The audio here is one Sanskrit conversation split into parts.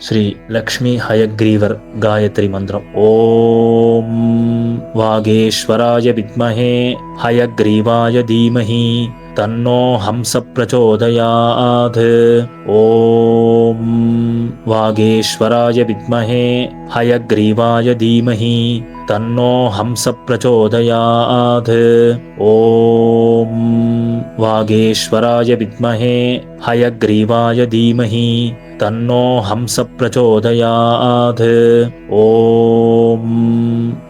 ஸ்ரீ லக்ஷ்மி ஹயக்ரீவர் காயத்ரி மந்திரம். ஓம் வாகேஸ்வராய வித்மஹே ஹயக்ரீவாய தீமஹி தன்னோ ஹம்ச பிரச்சோதயாத். ஓம் வாகேஸ்வராய வித்மஹே ஹயக்ரீவாய தீமஹி தன்னோ ஹம்ச பிரச்சோதயாத். ஓம் வாகேஸ்வராய வித்மஹே ஹயக்ரீவாய தீமஹி தன்னோ ஹம்ச பிரச்சோதயாத். ஓம்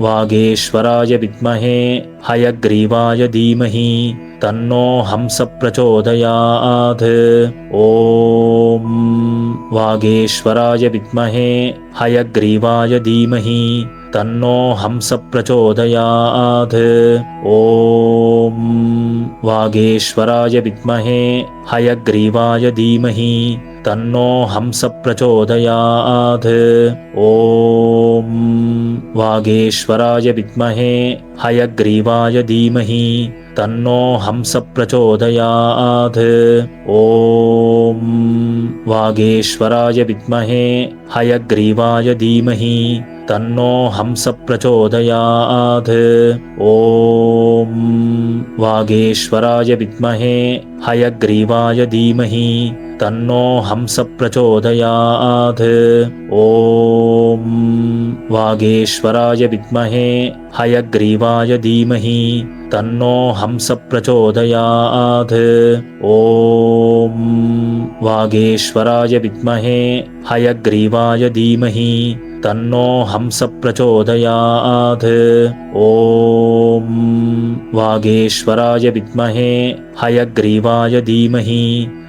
வாகேஸ்வராய வித்மஹே ஹயக்ரீவாய தீமஹி தன்னோ ஹம்ச பிரச்சோதயாத். ஓம் வாகேஸ்வராய வித்மஹே ஹயக்ரீவாய தீமஹி தன்னோ ஹம்ச பிரச்சோதயாத். ஓம் வாகேஸ்வராய வித்மஹே ஹயக்ரீவாய தீமஹி தன்னோ ஹம்ச பிரச்சோதயாத். ஓம் வாகேஸ்வராய வித்மஹே ஹயக்ரீவாய தீமஹி தன்னோ ஹம்ச பிரச்சோதயாத். ஓம் வாகேஸ்வராய வித்மஹே ஹயக்ரீவாய தீமஹி தன்னோ ஹம்ச பிரச்சோதயாத். ஓம் வாகேஸ்வராய வித்மஹே ஹயக்ரீவாய தீமஹி தன்னோ ஹம்ச பிரச்சோதயாத். ஓம் வாகேஸ்வராய வித்மஹே ஹயக்ரீவாய தீமஹி தன்னோ ஹம்ச பிரச்சோதயாத். ஓம் வாகேஸ்வராய வித்மஹே ஹயக்ரீவாய தீமஹி தன்னோ ஹம்ச பிரச்சோதயாத். ஓம் வாகேஸ்வராய வித்மஹே ஹயக்ரீவாய தீமஹி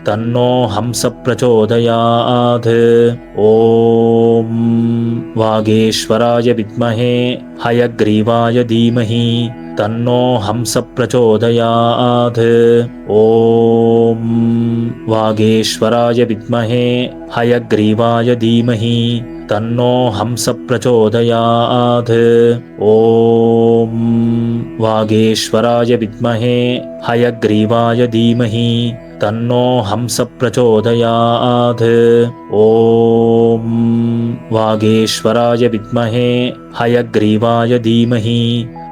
தன்னோ ஹம்ச பிரச்சோதயாத். ஓம் வாகேஸ்வராய வித்மஹே ஹயக்ரீவாய தீமஹி தன்னோ ஹம்ச பிரச்சோதயாத். ஓம் வாகேஸ்வராய வித்மஹே ஹயக்ரீவாய தீமஹி தன்னோ ஹம்ச பிரச்சோதயாத். ஓம் வாகேஸ்வராய வித்மஹே ஹயக்ரீவாய தீமஹி தன்னோ ஹம்ச பிரச்சோதயாத். ஓம் வாகேஸ்வராய வித்மஹே ஹயக்ரீவாய தீமஹி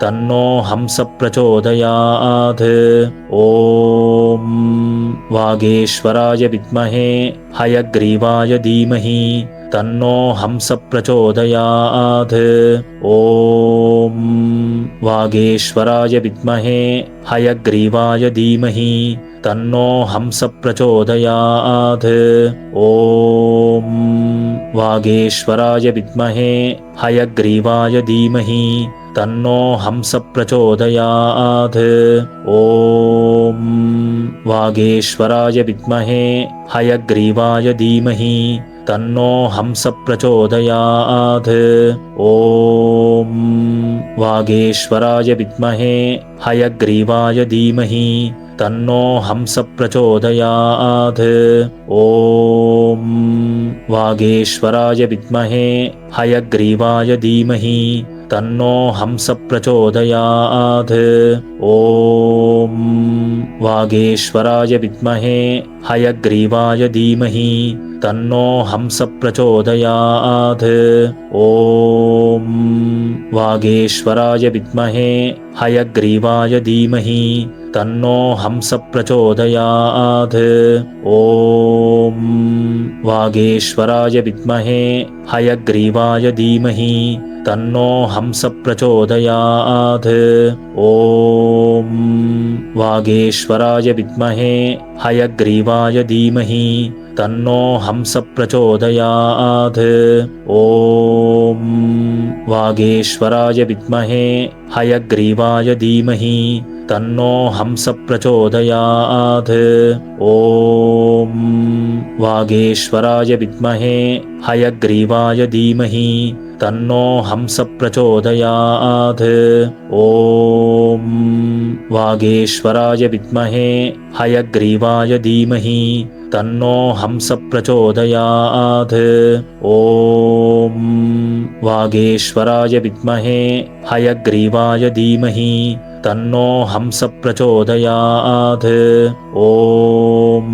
தன்னோ ஹம்ச பிரச்சோதயாத். ஓம் வாகேஸ்வராய வித்மஹே ஹயக்ரீவாய தீமஹி தன்னோ ஹம்ச பிரச்சோதயாத். ஓம் வாகேஸ்வராய வித்மஹே ஹயக்ரீவாய தீமஹி தன்னோ ஹம்ச பிரச்சோதயாத். ஓம் வாகேஸ்வராய வித்மஹே ஹயக்ரீவாய தீமஹி தன்னோ ஹம்ச பிரச்சோதயாத். ஓம் வாகேஸ்வராய வித்மஹே ஹயக்ரீவாய தீமஹி தன்னோ ஹம்ச பிரச்சோதயாத். ஓம் வாகேஸ்வராய வித்மஹே ஹயக்ரீவாய தீமஹி தன்னோ ஹம்ச பிரச்சோதயாத். ஓம் வாகேஸ்வராய வித்மஹே ஹயக்ரீவாய தீமஹி தன்னோ ஹம்ச பிரச்சோதயாத். ஓம் வாகேஸ்வராய வித்மஹே ஹயக்ரீவாய தீமஹி தன்னோ ஹம்ச பிரச்சோதயாத். ஓம் வாகேஸ்வராய வித்மஹே ஹயக்ரீவாய தீமஹி தன்னோ ஹம்ச பிரச்சோதயாத். ஓம் வாகேஸ்வராய வித்மஹே ஹயக்ரீவாய தீமஹி தன்னோ ஹம்ச பிரச்சோதயாத். ஓம் வாகேஸ்வராய வித்மஹே ஹயக்ரீவாய தீமஹி தன்னோ ஹம்ச பிரச்சோதயாத். ஓம் வாகேஸ்வராய வித்மஹே ஹயக்ரீவாய தீமஹி தன்னோ ஹம்ச பிரச்சோதயாத். ஓம் வாகேஸ்வராய வித்மஹே ஹயக்ரீவாய தீமஹி தன்னோ ஹம்ச பிரச்சோதயாத். ஓம் வாகேஸ்வராய வித்மஹே ஹயக்ரீவாய தீமஹி தன்னோ ஹம்ச பிரச்சோதயாத். ஓம் வாகேஸ்வராய வித்மஹே ஹயக்ரீவாய தீமஹி तन्नो हंस प्रचोदयात्। ॐ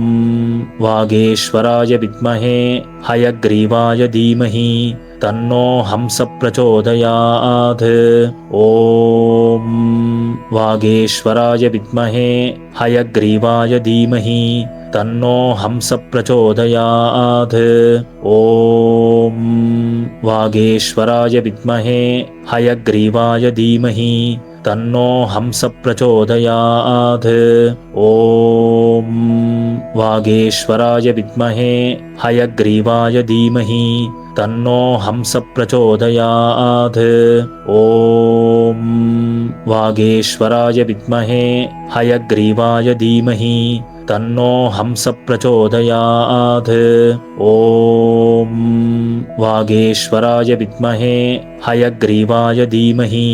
वागेश्वराय विद्महे हयग्रीवाय धीमहि तन्नो हंस प्रचोदयात्। ॐ वागेश्वराय विद्महे हयग्रीवाय धीमहि तन्नो हंस प्रचोदयात्। ॐ वागेश्वराय विद्महे हयग्रीवाय धीमहि तन्नो हंस प्रचोदयात्। ॐ वागेश्वराय विद्महे हयग्रीवाय धीमहि तन्नो हंस प्रचोदयात्। ॐ वागेश्वराय विद्महे हयग्रीवाय धीमहि तन्नो हंस प्रचोदयात्। ॐ वागेश्वराय विद्महे हयग्रीवाय धीमहि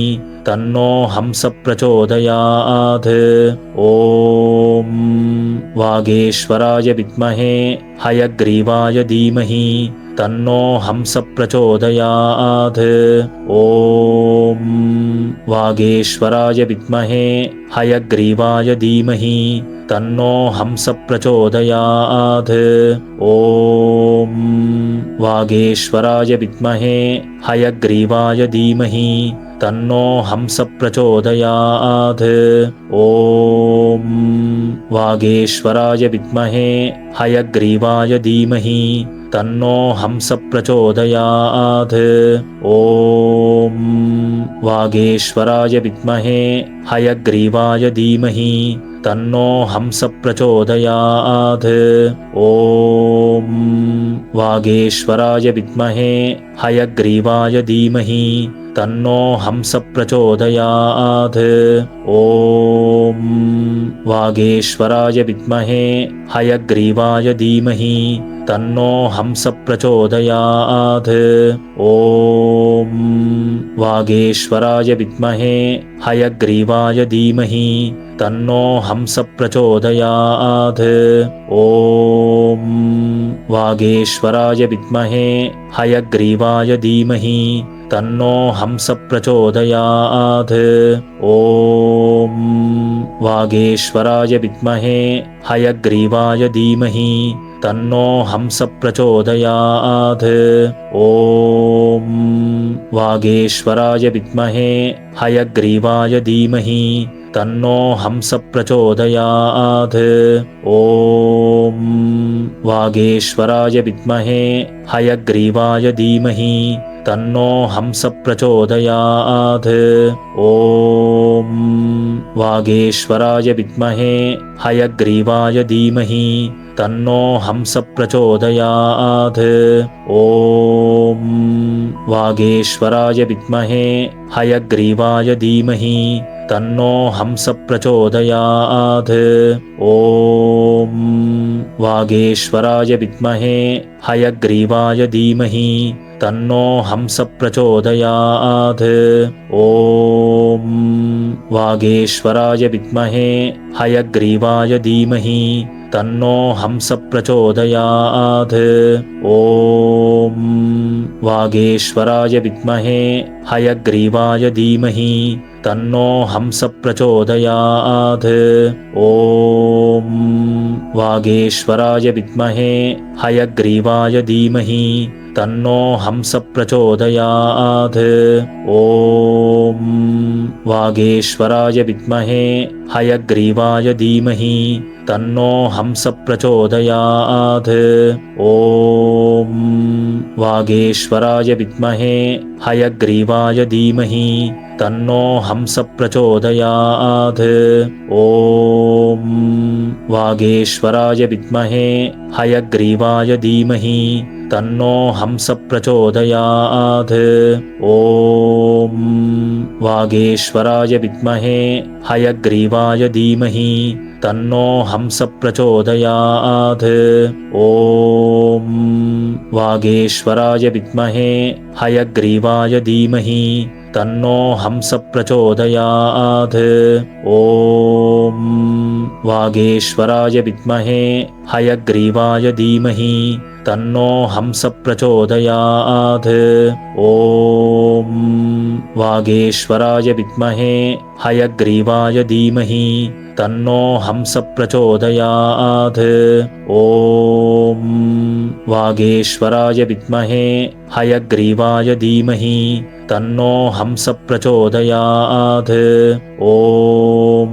तन्नो हंस प्रचोदयात्। ॐ वागेश्वराय विद्महे हयग्रीवाय धीमहि तन्नो हंस प्रचोदयात्। ॐ वागेश्वराय विद्महे हयग्रीवाय धीमहि तन्नो हंस प्रचोदयात्। ॐ वागेश्वराय विद्महे हयग्रीवाय धीमहि तन्नो हंस प्रचोदयात्। ॐ वागेश्वराय विद्महे हयग्रीवाय धीमहि तन्नो हंस प्रचोदयात्। ॐ वागेश्वराय विद्महे हयग्रीवाय धीमहि तन्नो हंस प्रचोदयात्। ॐ वागेश्वराय विद्महे हयग्रीवाय धीमहि तन्नो हंस प्रचोदयात्। ॐ वागेश्वराय विद्महे हयग्रीवाय धीमहि तन्नो हंस प्रचोदयात्। ॐ वागेश्वराय विद्महे हयग्रीवाय धीमहि तन्नो हंस प्रचोदयात्। ॐ वागेश्वराय विद्महे हयग्रीवाय धीमहि तन्नो हंस प्रचोदयात्। ॐ वागेश्वराय विद्महे हयग्रीवाय धीमहि तन्नो हंस प्रचोदयात्। ॐ वागेश्वराय विद्महे हयग्रीवाय धीमहि तन्नो हंस प्रचोदयात्। ॐ वागेश्वराय विद्महे हयग्रीवाय धीमहि तन्नो हंस प्रचोदयात्। ॐ वागेश्वराय विद्महे हयग्रीवाय धीमहि तन्नो हंस प्रचोदयात्। ॐ वागेश्वराय विद्महे हयग्रीवाय धीमहि तन्नो हंस प्रचोदयात्। ॐ वागेश्वराय विद्महे हयग्रीवाय धीमहि तन्नो हंस प्रचोदयात्। ॐ वागेश्वराय विद्महे हयग्रीवाय धीमहि तन्नो हंस प्रचोदयात्। ॐ वागेश्वराय विद्महे हयग्रीवाय धीमहि तन्नो हंस प्रचोदयात्। ॐ वागेश्वराय विद्महे हयग्रीवाय धीमहि तन्नो हंस प्रचोदयात्। ॐ वागेश्वराय विद्महे हयग्रीवाय धीमहि तन्नो हंस प्रचोदयात्। ॐ वागेश्वराय विद्महे हयग्रीवाय धीमहि तन्नो हंस प्रचोदयात्। ॐ वागेश्वराय विद्महे हयग्रीवाय धीमहि तन्नो हंस प्रचोदयात्। ॐ वागेश्वराय विद्महे हयग्रीवाय धीमहि तन्नो हंस प्रचोदयात्। ॐ वागेश्वराय विद्महे हयग्रीवाय धीमहि तन्नो हंस प्रचोदयात्। ॐ वागेश्वराय विद्महे हयग्रीवाय धीमहि तन्नो हंस प्रचोदयात्। ॐ वागेश्वराय विद्महे हयग्रीवाय धीमहि तन्नो हंस प्रचोदयात्। ॐ वागेश्वराय विद्महे हयग्रीवाय धीमहि तन्नो हंस प्रचोदयात्। ॐ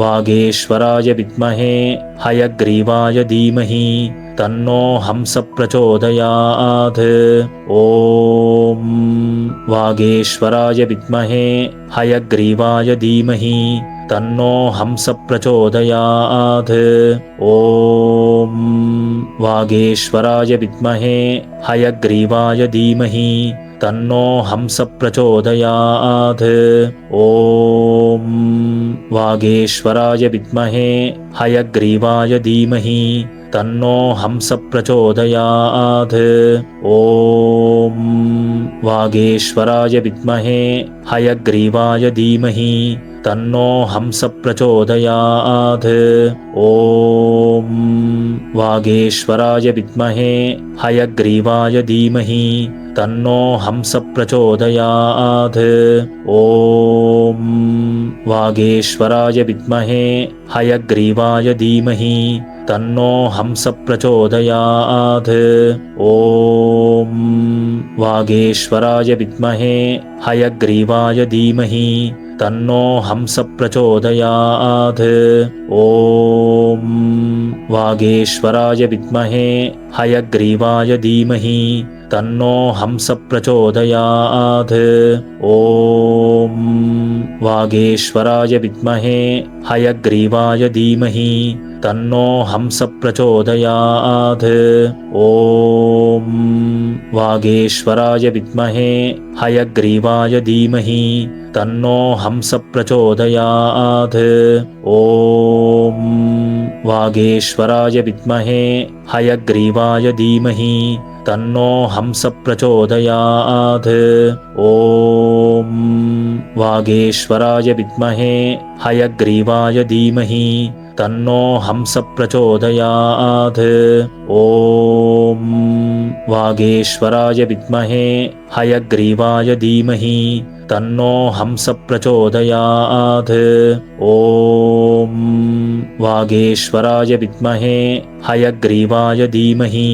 वागेश्वराय विद्महे हयग्रीवाय धीमहि तन्नो हंस प्रचोदयात्। ॐ वागेश्वराय विद्महे हयग्रीवाय धीमहि तन्नो हंस प्रचोदयात्। ॐ वागेश्वराय विद्महे हयग्रीवाय धीमहि तन्नो हंस प्रचोदयात्। ॐ वागेश्वराय विद्महे हयग्रीवाय धीमहि तन्नो हंस प्रचोदयात्। ॐ वागेश्वराय विद्महे हयग्रीवाय धीमहि तन्नो हंस प्रचोदयात्। ॐ वागेश्वराय विद्महे हयग्रीवाय धीमहि तन्नो हंस प्रचोदयात्। ॐ वागेश्वराय विद्महे हयग्रीवाय धीमहि तन्नो हंस प्रचोदयात्। ॐ वागेश्वराय विद्महे हयग्रीवाय धीमहि तन्नो हंस प्रचोदयात्। ॐ वागेश्वराय विद्महे हयग्रीवाय धीमहि तन्नो हंस प्रचोदयात्। ॐ वागेश्वराय विद्महे हयग्रीवाय धीमहि तन्नो हंस प्रचोदयात्। ॐ वागेश्वराय विद्महे हयग्रीवाय धीमहि तन्नो हंस प्रचोदयात्। ॐ वागेश्वराय विद्महे हयग्रीवाय धीमहि तन्नो हंस प्रचोदयात्। ॐ वागेश्वराय विद्महे हयग्रीवाय धीमहि तन्नो हंस प्रचोदयात्। ॐ वागेश्वराय विद्महे हयग्रीवाय धीमहि तन्नो हंस प्रचोदयात्। ॐ वागेश्वराय विद्महे हयग्रीवाय धीमहि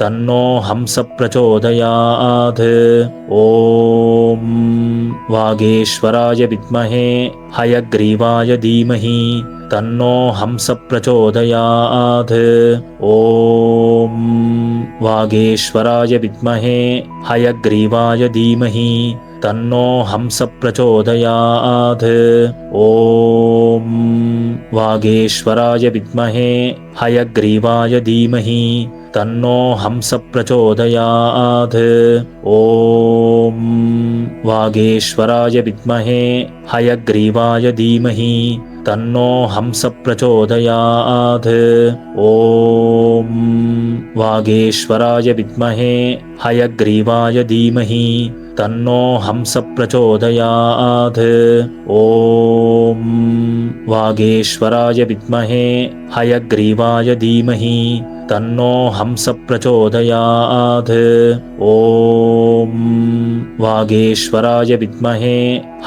तन्नो हंस प्रचोदयात्। ॐ वागेश्वराय विद्महे हयग्रीवाय धीमहि तन्नो हंस प्रचोदयात्। ॐ वागेश्वराय विद्महे हयग्रीवाय धीमहि तन्नो हंस प्रचोदयात्। ॐ वागेश्वराय विद्महे हयग्रीवाय धीमहि तन्नो हंस प्रचोदयात्। ॐ वागेश्वराय विद्महे हयग्रीवाय धीमहि तन्नो हंस प्रचोदयात्। ॐ वागेश्वराय विद्महे हयग्रीवाय धीमहि तन्नो हंस प्रचोदयात्। ॐ वागेश्वराय विद्महे हयग्रीवाय धीमहि तन्नो हंस प्रचोदयात्। ॐ वागेश्वराय विद्महे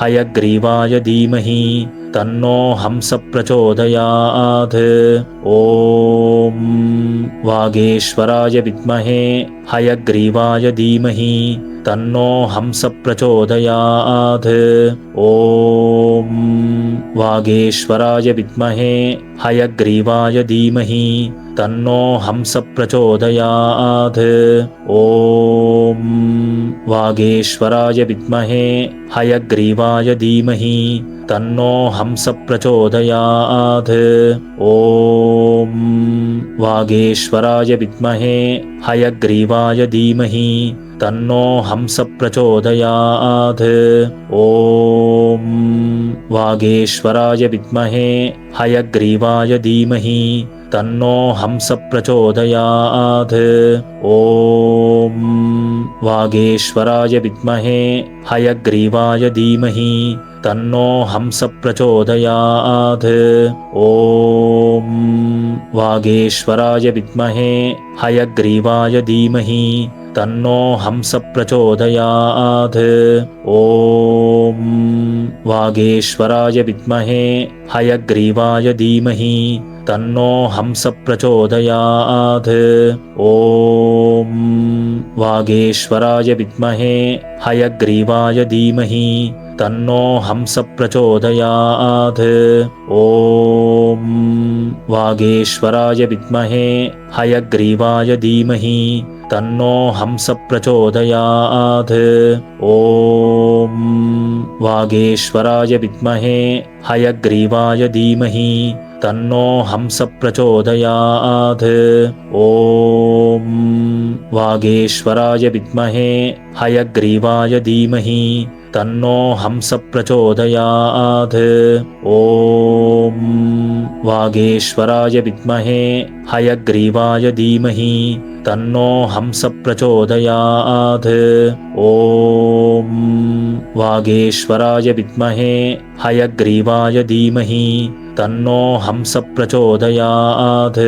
हयग्रीवाय धीमहि तन्नो हंस प्रचोदयात्। ॐ वागेश्वराय विद्महे हयग्रीवाय धीमहि तन्नो हंस प्रचोदयात्। ॐ वागेश्वराय विद्महे हयग्रीवाय धीमहि तन्नो हंस प्रचोदयात्। ॐ वागेश्वराय विद्महे हयग्रीवाय धीमहि तन्नो हंस प्रचोदयात्। ॐ वागेश्वराय विद्महे हयग्रीवाय धीमहि तन्नो हंस प्रचोदयात्। ॐ वागेश्वराय विद्महे हयग्रीवाय धीमहि तन्नो हंस प्रचोदयात्। ॐ वागेश्वराय विद्महे हयग्रीवाय धीमहि तन्नो हंस प्रचोदयात्। ॐ वागेश्वराय विद्महे हयग्रीवाय धीमहि तन्नो हंस प्रचोदयात्। ॐ वागेश्वराय विद्महे हयग्रीवाय धीमहि तन्नो हंस प्रचोदयात्। ॐ वागेश्वराय विद्महे हयग्रीवाय धीमहि तन्नो हंस प्रचोदयात्। ॐ वागेश्वराय विद्महे हयग्रीवाय धीमहि तन्नो हंस प्रचोदयात्। ॐ वागेश्वराय विद्महे हयग्रीवाय धीमहि तन्नो हंस प्रचोदयात्। ॐ वागेश्वराय विद्महे हयग्रीवाय धीमहि तन्नो हंस प्रचोदयात्। ॐ वागेश्वराय विद्महे हयग्रीवाय धीमहि तन्नो हंस प्रचोदयात्। ॐ वागेश्वराय विद्महे हयग्रीवाय धीमहि तन्नो हंस प्रचोदयात्।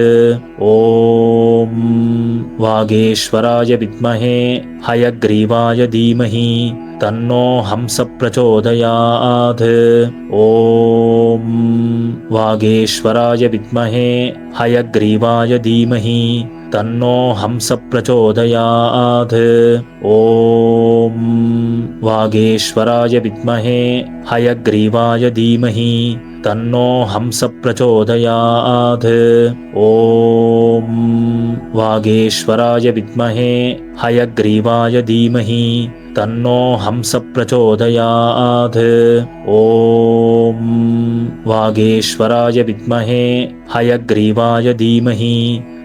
ॐ वागेश्वराय विद्महे हयग्रीवाय धीमहि तन्नो हंस प्रचोदयात्। ॐ वागेश्वराय विद्महे हयग्रीवाय धीमहि तन्नो हंस प्रचोदयात्। ॐ वागेश्वराय विद्महे हयग्रीवाय धीमहि तन्नो हंस प्रचोदयात्। ॐ वागेश्वराय विद्महे हयग्रीवाय धीमहि तन्नो हंस प्रचोदयात्। ॐ वागेश्वराय विद्महे हयग्रीवाय धीमहि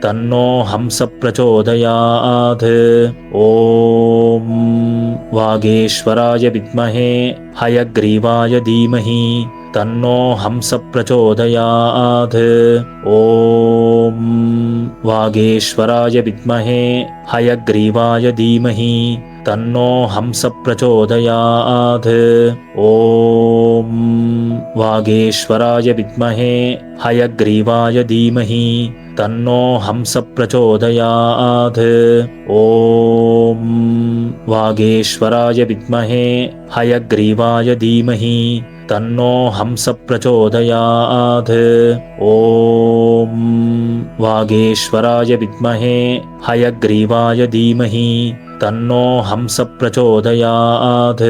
तन्नो हंस प्रचोदयात्। ॐ वागेश्वराय विद्महे हयग्रीवाय धीमहि तन्नो हंस प्रचोदयात्। ॐ वागेश्वराय विद्महे हयग्रीवाय धीमहि तन्नो हंस प्रचोदयात्। ॐ वागेश्वराय विद्महे हयग्रीवाय धीमहि तन्नो हंस प्रचोदयात्। ॐ वागेश्वराय विद्महे हयग्रीवाय धीमहि तन्नो हंस प्रचोदयात्। ॐ वागेश्वराय विद्महे हयग्रीवाय धीमहि तन्नो हंस प्रचोदयात्।